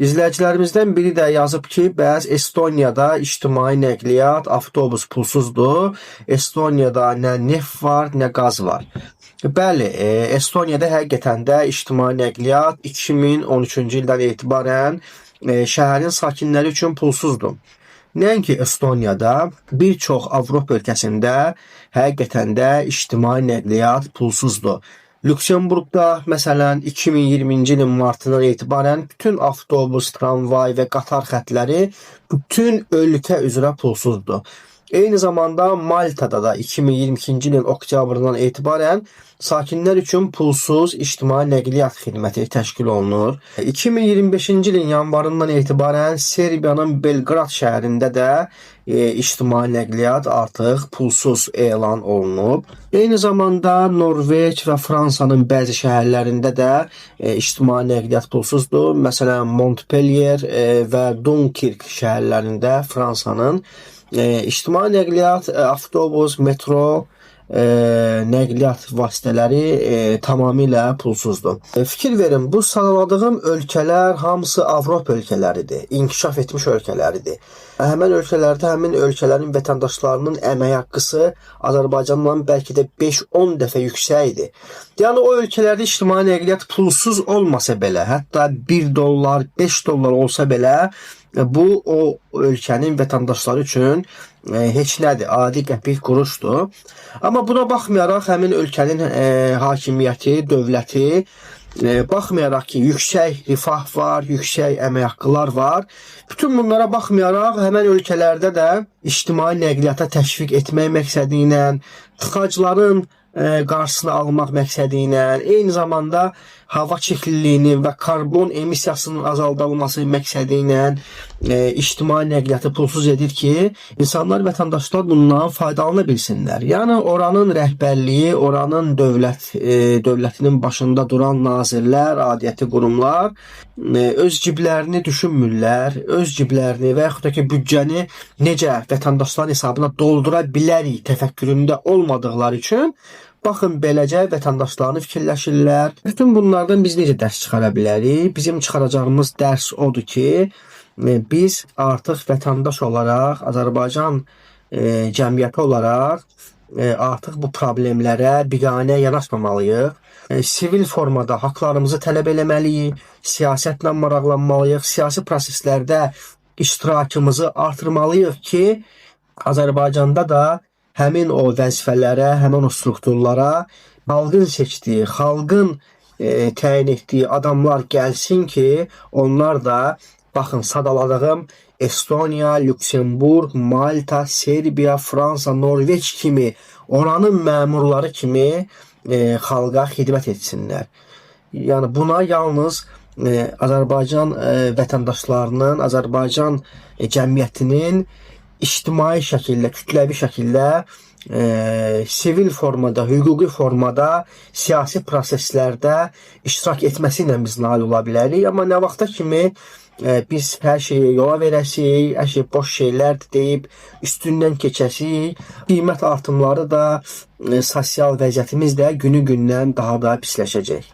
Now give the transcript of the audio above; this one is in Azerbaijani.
İzləyicilərimizdən biri də yazıb ki, bəs Estoniyada ictimai nəqliyyat, avtobus pulsuzdur. Estoniyada nə neft var, nə qaz var. Bəli, Estoniyada həqiqətən də ictimai nəqliyyat 2013-cü ildən etibarən şəhərin sakinləri üçün pulsuzdur. Nəinki Estoniyada, bir çox Avropa ölkəsində həqiqətən də ictimai nəqliyyat pulsuzdur. Lüksemburqda məsələn 2020-ci ilin martından etibarən bütün avtobus, tramvay və qatar xətləri bütün ölkə üzrə pulsuzdur. Eyni zamanda Maltada da 2022-ci ilin oktyabrından etibarən sakinlər üçün pulsuz ictimai nəqliyyat xidməti təşkil olunur. 2025-ci ilin yanvarından etibarən Serbiyanın Belqrad şəhərində də ictimai nəqliyyat artıq pulsuz elan olunub. Eyni zamanda Norveç və Fransanın bəzi şəhərlərində də ictimai nəqliyyat pulsuzdur. Məsələn, Montpellier və Dunkirk şəhərlərində Fransanın ictimai nəqliyyat, avtobus, metro, nəqliyyat vasitələri tamamilə pulsuzdur. Fikir verin, bu sadaladığım ölkələr hamısı Avropa ölkələridir, inkişaf etmiş ölkələridir. Həmən ölkələrdə həmin ölkələrin vətəndaşlarının əmək haqqısı Azərbaycandan bəlkə də 5-10 dəfə yüksəkdir. Yəni o ölkələrdə ictimai nəqliyyat pulsuz olmasa belə, hətta $1, $5 olsa belə, bu o ölkənin vətəndaşları üçün heç nədir, adi qəpik quruşdur. Amma buna baxmayaraq həmin ölkənin hakimiyyəti, dövləti, baxmayaraq ki, yüksək rifah var, yüksək əmək haqqılar var, bütün bunlara baxmayaraq həmin ölkələrdə də ictimai nəqliyyata təşviq etmək məqsədi ilə, tıxacların qarşısını almaq məqsədi ilə, eyni zamanda hava kirliliyinin və karbon emissiyasının azaldılması məqsədi ilə ictimai nəqliyyatı pulsuz edir ki, insanlar, vətəndaşlar bundan faydalana bilsinlər. Yəni oranın rəhbərliyi, oranın dövlətinin başında duran nazirlər, adiyyəti qurumlar öz ciblərini düşünmürlər, öz ciblərini və yaxud da ki, büdcəni necə vətəndaşların hesabına doldura bilərik təfəkküründə olmadıqları üçün baxın, beləcə vətəndaşlarını fikirləşirlər. Bütün bunlardan biz necə dərs çıxara bilərik? Bizim çıxaracağımız dərs odur ki, biz artıq vətəndaş olaraq, Azərbaycan cəmiyyəti olaraq artıq bu problemlərə biganə yanaşmamalıyıq. Sivil formada haqlarımızı tələb eləməliyik, siyasətlə maraqlanmalıyıq, siyasi proseslərdə iştirakımızı artırmalıyıq ki, Azərbaycanda da həmin o vəzifələrə, həmin o strukturlara xalqın seçdiyi, xalqın təyin etdiyi adamlar gəlsin ki, onlar da, baxın, sadaladığım Estoniya, Lüksemburq, Malta, Serbiya, Fransa, Norveç kimi, oranın məmurları kimi xalqa xidmət etsinlər. Yəni buna yalnız Azərbaycan vətəndaşlarının, Azərbaycan cəmiyyətinin ictimai şəkildə, kütləvi şəkildə, sivil formada, hüquqi formada, siyasi proseslərdə iştirak etməsi ilə biz nail ola bilərik. Amma nə vaxta kimi biz hər şeyi yola verəsik, hər şey boş şeylərdir deyib üstündən keçəsik, qiymət artımları da, sosial vəziyyətimiz də günü-gündən daha da pisləşəcək.